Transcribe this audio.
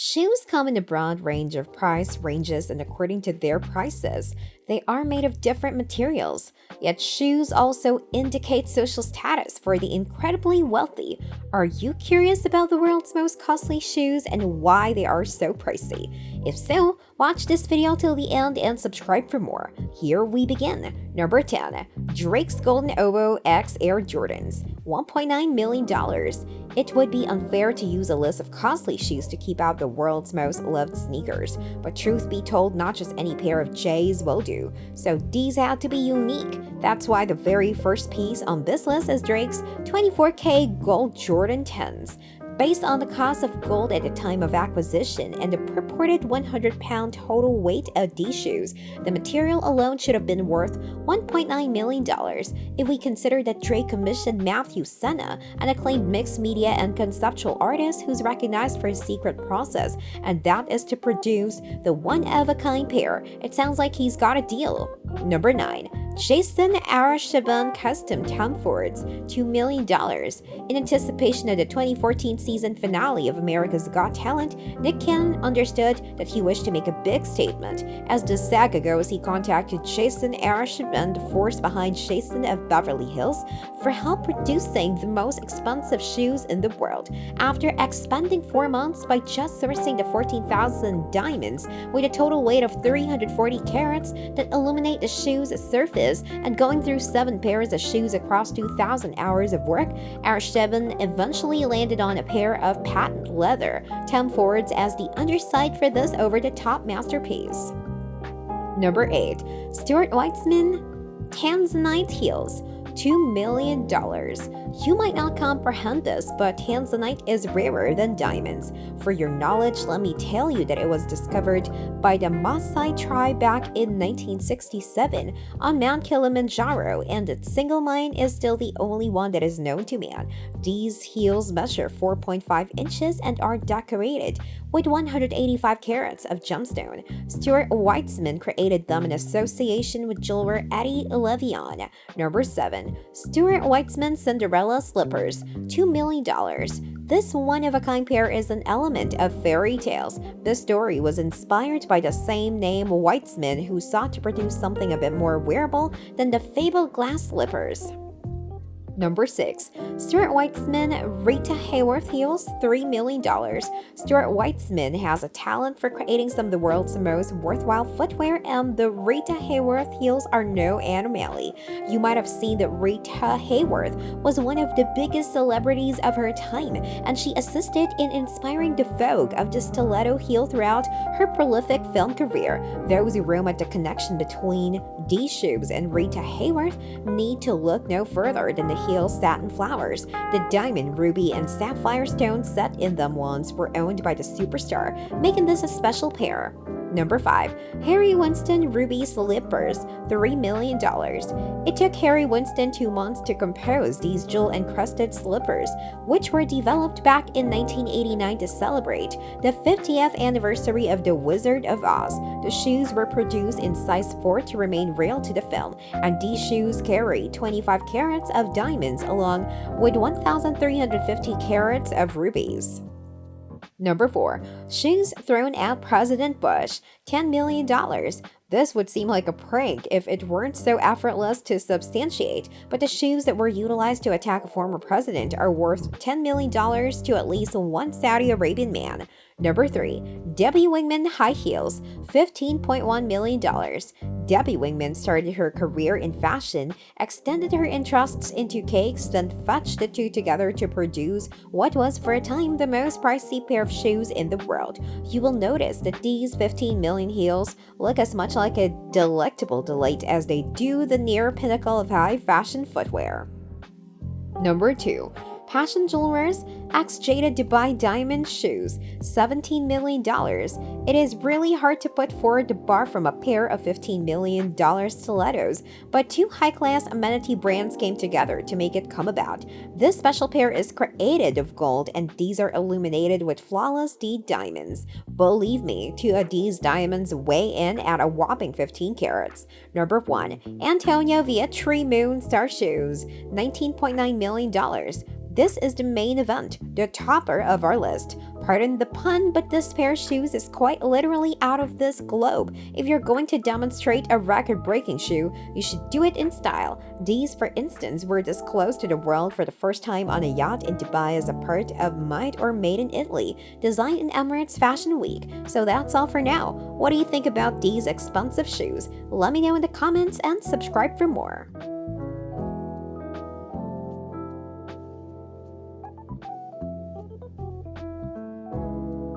Shoes come in a broad range of price ranges, and according to their prices, they are made of different materials. Yet, shoes also indicate social status for the incredibly wealthy. Are you curious about the world's most costly shoes and why they are so pricey? If so, watch this video till the end and subscribe for more. Here we begin. Number 10. Drake's Golden Ovo X Air Jordans, $1.9 million. It would be unfair to use a list of costly shoes to keep out the world's most loved sneakers, but truth be told, not just any pair of J's will do, so these had to be unique. That's why the very first piece on this list is Drake's 24K Gold Jordan 10s. Based on the cost of gold at the time of acquisition and the purported 100-pound total weight of these shoes, the material alone should have been worth $1.9 million if we consider that Drake commissioned Matthew Senna, an acclaimed mixed media and conceptual artist who's recognized for his secret process, and that is to produce the one-of-a-kind pair. It sounds like he's got a deal. Number 9. Jason Arashaban Custom Tom Fords, $2 million. In anticipation of the 2014 season finale of America's Got Talent, Nick Cannon understood that he wished to make a big statement. As the saga goes, he contacted Jason Arashaban, the force behind Jason of Beverly Hills, for help producing the most expensive shoes in the world. After expending 4 months by just sourcing the 14,000 diamonds with a total weight of 340 carats that illuminate the shoe's surface, and going through 7 pairs of shoes across 2,000 hours of work, Arashaban eventually landed on a pair of patent leather Tom Fords as the underside for this over-the-top masterpiece. Number 8. Stuart Weitzman Tanzanite Heels, $2 million. You might not comprehend this, but Tanzanite is rarer than diamonds. For your knowledge, let me tell you that it was discovered by the Maasai tribe back in 1967 on Mount Kilimanjaro, and its single mine is still the only one that is known to man. These heels measure 4.5 inches and are decorated with 185 carats of gemstone. Stuart Weitzman created them in association with jeweler Eddie Levion. Number 7. Stuart Weitzman Cinderella Slippers, $2 million. This one-of-a-kind pair is an element of fairy tales. This story was inspired by the same name Weitzman, who sought to produce something a bit more wearable than the fabled glass slippers. Number 6. Stuart Weitzman Rita Hayworth Heels, $3 million. Stuart Weitzman has a talent for creating some of the world's most worthwhile footwear, and the Rita Hayworth heels are no anomaly. You might have seen that Rita Hayworth was one of the biggest celebrities of her time, and she assisted in inspiring the vogue of the stiletto heel throughout her prolific film career. Those who roam at the connection between these shoes and Rita Hayworth need to look no further than the heel's satin flowers. The diamond, ruby, and sapphire stones set in them once were owned by the superstar, making this a special pair. Number 5. Harry Winston Ruby Slippers, $3 million. It took Harry Winston 2 months to compose these jewel-encrusted slippers, which were developed back in 1989 to celebrate the 50th anniversary of The Wizard of Oz. The shoes were produced in size 4 to remain real to the film, and these shoes carry 25 carats of diamonds along with 1,350 carats of rubies. Number 4. Shoes thrown at President Bush, $10 million. This would seem like a prank if it weren't so effortless to substantiate, but the shoes that were utilized to attack a former president are worth $10 million to at least one Saudi Arabian man. Number 3. Debbie Wingman High Heels, $15.1 million. Debbie Wingman started her career in fashion, extended her interests into cakes, then fetched the two together to produce what was for a time the most pricey pair of shoes in the world. You will notice that these 15 million heels look as much like a delectable delight as they do the near pinnacle of high fashion footwear. Number 2. Passion Jewelers X Jada Dubai Diamond Shoes, $17 million. It is really hard to put forward the bar from a pair of $15 million stilettos, but two high-class amenity brands came together to make it come about. This special pair is created of gold, and these are illuminated with flawless D diamonds. Believe me, two of these diamonds weigh in at a whopping 15 carats. Number 1. Antonio Vietri Moonstar Shoes, $19.9 million. this is the main event, the topper of our list. Pardon the pun, but this pair of shoes is quite literally out of this globe. If you're going to demonstrate a record-breaking shoe, you should do it in style. These, for instance, were disclosed to the world for the first time on a yacht in Dubai as a part of Might or Made in Italy, designed in Emirates Fashion Week. So that's all for now. What do you think about these expensive shoes? Let me know in the comments and subscribe for more.